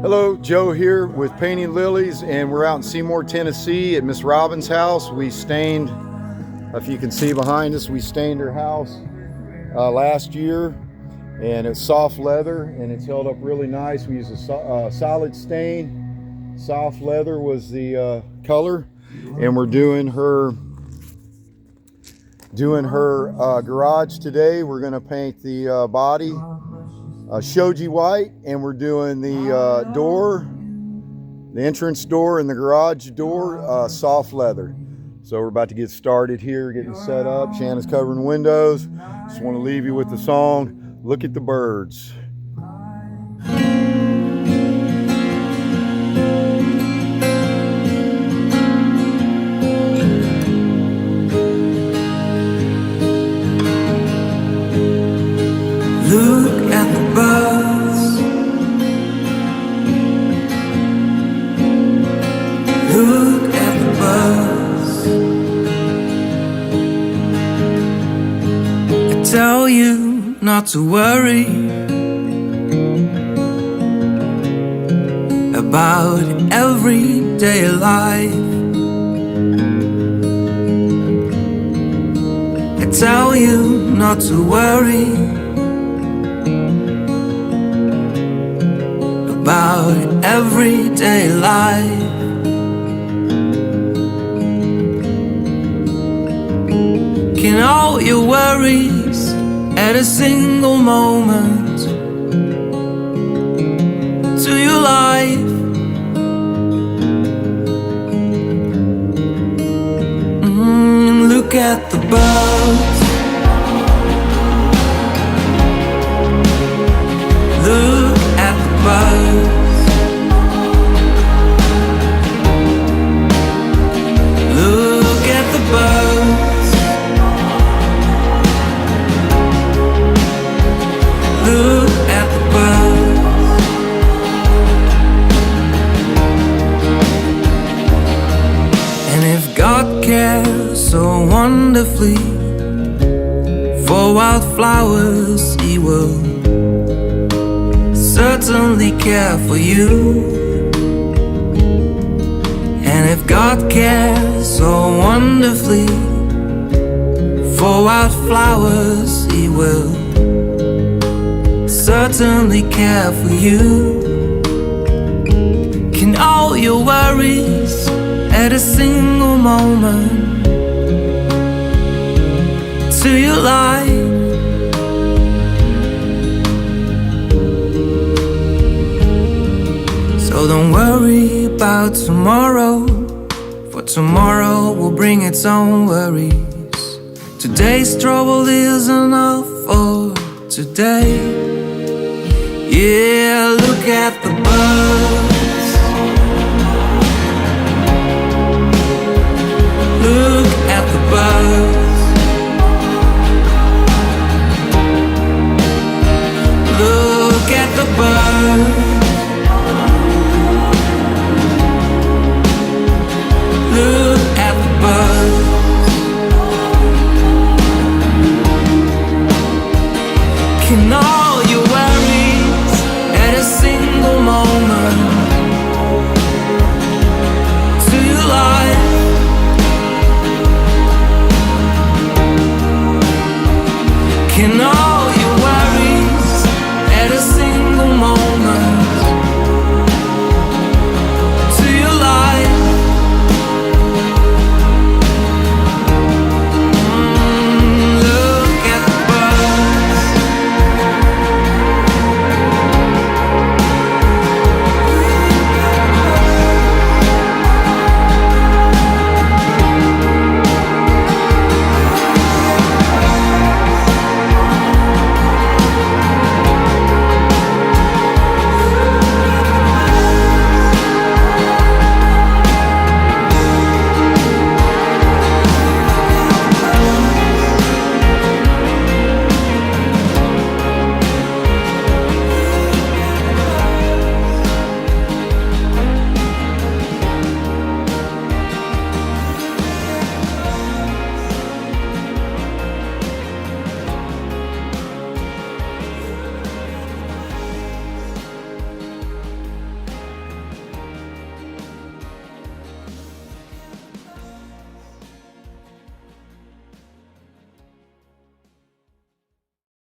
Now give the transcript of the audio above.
Hello, Joe here with Painting Lilies, and we're out in Seymour, Tennessee at Miss Robbins' house. We stained, if you can see behind us, we stained her house last year, and it's soft leather and it's held up really nice. We used a solid stain. Soft leather was the color, and we're doing her garage today. We're going to paint the body shoji white, and we're doing the door, the entrance door and the garage door, soft leather. So we're about to get started here, getting set up. Shanna's covering windows. Just want to leave you with the song, Look at the Birds. Look at the birds. Look at the birds. I tell you not to worry about everyday life. I tell you not to worry about everyday life. Can all your worries add a single moment to your life? Look at the birds. Look at the birds. Look at the birds. Look at the birds. And if God cares so wonderfully for wildflowers, He will certainly care for you. And if God cares so wonderfully for wildflowers, He will certainly care for you. Can all your worries add a single moment to your life? So don't worry about tomorrow, for tomorrow will bring its own worries. Today's trouble is enough for today. Yeah, look at the birds. Look at the birds. Look at the birds.